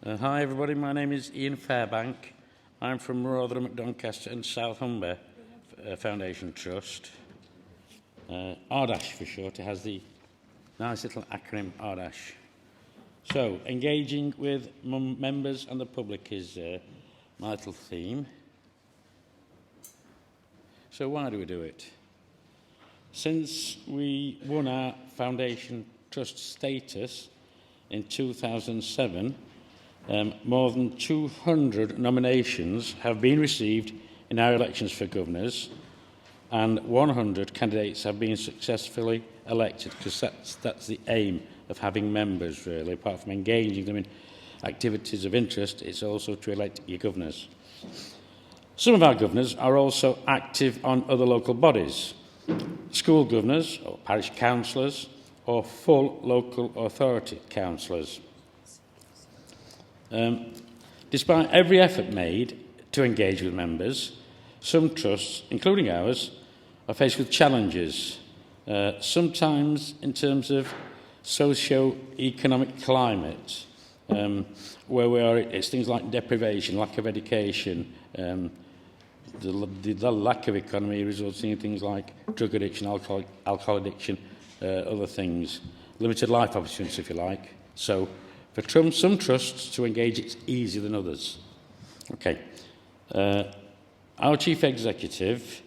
Hi everybody, my name is Ian Fairbank. I'm from Rotherham, Doncaster and South Humber Foundation Trust. RDASH for short, it has the nice little acronym RDASH. So, engaging with members and the public is my little theme. So why do we do it? Since we won our Foundation Trust status in 2007, more than 200 nominations have been received in our elections for governors, and 100 candidates have been successfully elected, because that's the aim of having members, really. Apart from engaging them in activities of interest, it's also to elect your governors. Some of our governors are also active on other local bodies, school governors or parish councillors or full local authority councillors. Despite every effort made to engage with members, some trusts, including ours, are faced with challenges, sometimes in terms of socio-economic climate, where we are. It's things like deprivation, lack of education, the lack of economy resulting in things like drug addiction, alcohol addiction, other things, limited life opportunities, if you like. So, for some trusts to engage, it's easier than others. Okay. Our Chief Executive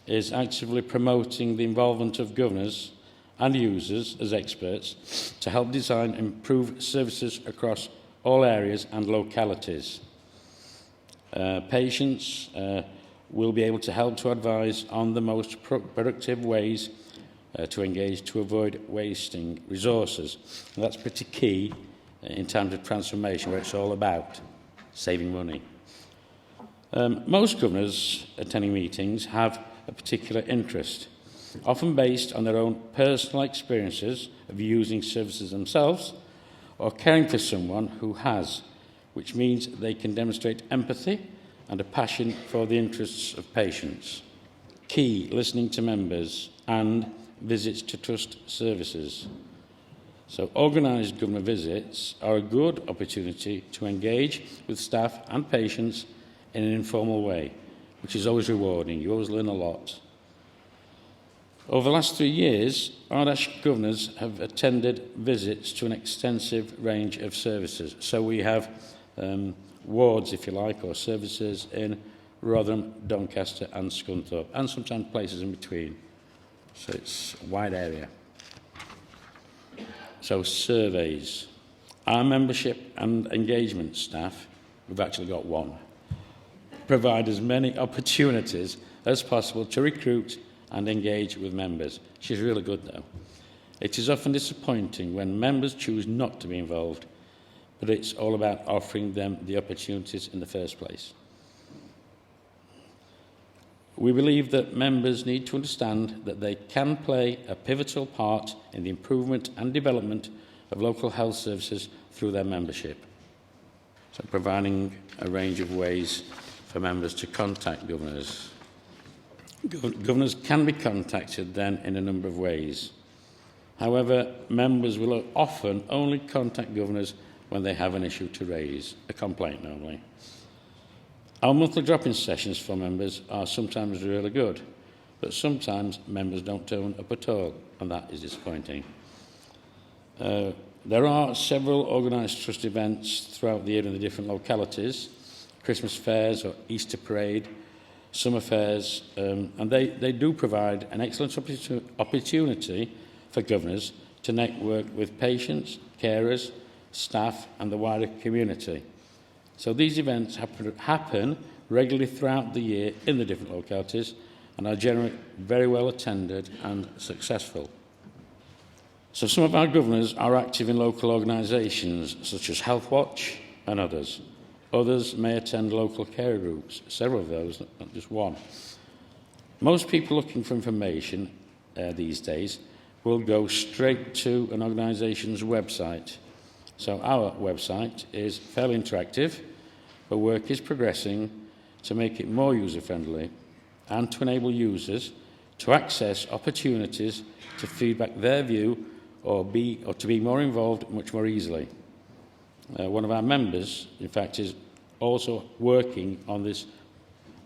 is actively promoting the involvement of governors and users as experts to help design and improve services across all areas and localities. Patients will be able to help to advise on the most productive ways to engage to avoid wasting resources. And that's pretty key in times of transformation, where it's all about saving money. Most governors attending meetings have a particular interest, often based on their own personal experiences of using services themselves or caring for someone who has, which means they can demonstrate empathy and a passion for the interests of patients. Key, listening to members and visits to trust services. So organised governor visits are a good opportunity to engage with staff and patients in an informal way, which is always rewarding. You always learn a lot. Over the last 3 years, RDASH governors have attended visits to an extensive range of services. So we have wards, if you like, or services in Rotherham, Doncaster and Scunthorpe, and sometimes places in between. So it's a wide area. So surveys. Our membership and engagement staff, we've actually got one, provide as many opportunities as possible to recruit and engage with members. She's really good, though. It is often disappointing when members choose not to be involved, but it's all about offering them the opportunities in the first place. We believe that members need to understand that they can play a pivotal part in the improvement and development of local health services through their membership. So providing a range of ways for members to contact governors. Governors can be contacted then in a number of ways. However, members will often only contact governors when they have an issue to raise, a complaint normally. Our monthly drop-in sessions for members are sometimes really good, but sometimes members don't turn up at all, and that is disappointing. There are several organised trust events throughout the year in the different localities, Christmas fairs or Easter parade, summer fairs, and they do provide an excellent opportunity for governors to network with patients, carers, staff and the wider community. So these events happen regularly throughout the year in the different localities and are generally very well attended and successful. So some of our governors are active in local organisations such as Health Watch and others. Others may attend local care groups, several of those, not just one. Most people looking for information these days will go straight to an organisation's website. So our website is fairly interactive, but work is progressing to make it more user-friendly and to enable users to access opportunities to feedback their view or to be more involved much more easily. One of our members, in fact, is also working on this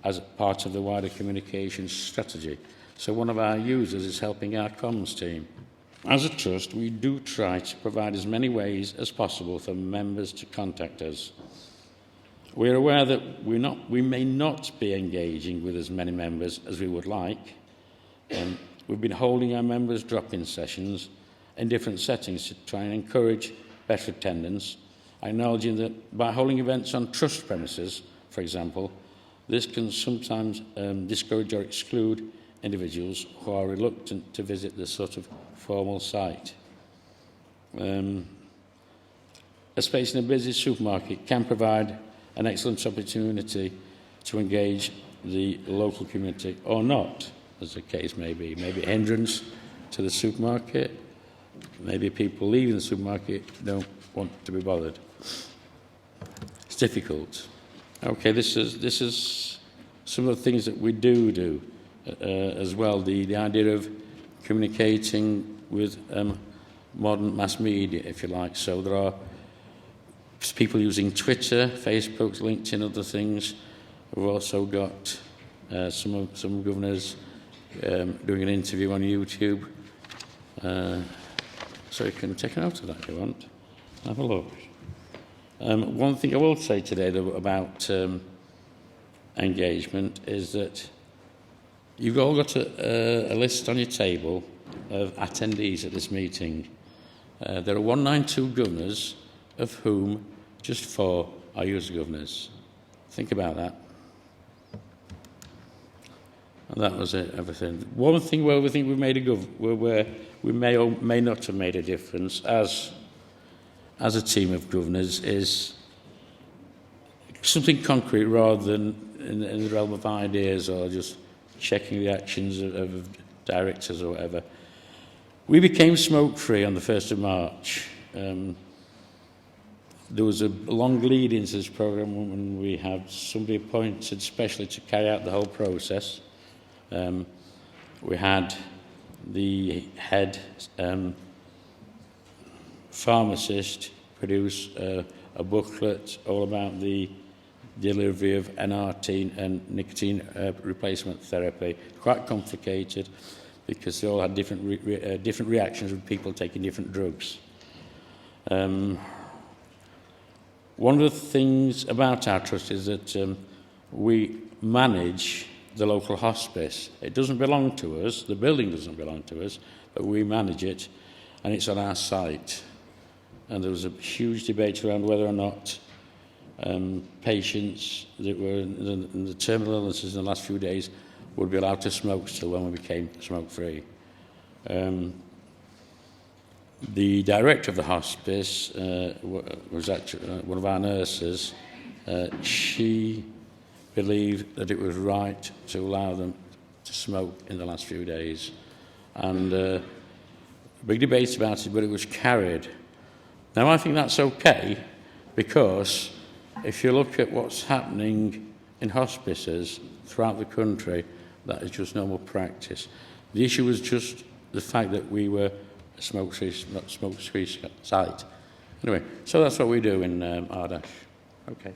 as part of the wider communications strategy. So one of our users is helping our comms team. As a trust, we do try to provide as many ways as possible for members to contact us. We're aware that we may not be engaging with as many members as we would like. We've been holding our members' drop-in sessions in different settings to try and encourage better attendance, acknowledging that by holding events on trust premises, for example, this can sometimes discourage or exclude individuals who are reluctant to visit this sort of formal site. A space in a busy supermarket can provide an excellent opportunity to engage the local community, or not, as the case may be. Maybe a hindrance to the supermarket, maybe people leaving the supermarket don't want to be bothered. It's difficult. Okay, this is some of the things that we do as well. The idea of communicating with modern mass media, if you like. So there are people using Twitter, Facebook, LinkedIn, other things. We've also got some governors doing an interview on YouTube. So you can take a note of that if you want. Have a look. One thing I will say today, though, about engagement is that you've all got a list on your table of attendees at this meeting. There are 192 governors, of whom just 4 are user governors. Think about that. And that was it, everything. One thing where we think we've made where we may or may not have made a difference as a team of governors is something concrete rather than in the realm of ideas or just checking the actions of directors or whatever. We became smoke-free on the 1st of March. There was a long lead into this programme when we had somebody appointed specially to carry out the whole process. We had the head pharmacist produce a booklet all about the delivery of NRT and nicotine replacement therapy. Quite complicated because they all had different reactions with people taking different drugs. One of the things about our trust is that we manage the local hospice. It doesn't belong to us, the building doesn't belong to us, but we manage it, and it's on our site. And there was a huge debate around whether or not patients that were in the terminal illnesses in the last few days would be allowed to smoke still when we became smoke-free. The director of the hospice was actually one of our nurses. She believed that it was right to allow them to smoke in the last few days. And big debates about it, but it was carried. Now, I think that's okay, because if you look at what's happening in hospices throughout the country, that is just normal practice. The issue was just the fact that we were a smoke-free site. Anyway, so that's what we do in Ardash. Okay.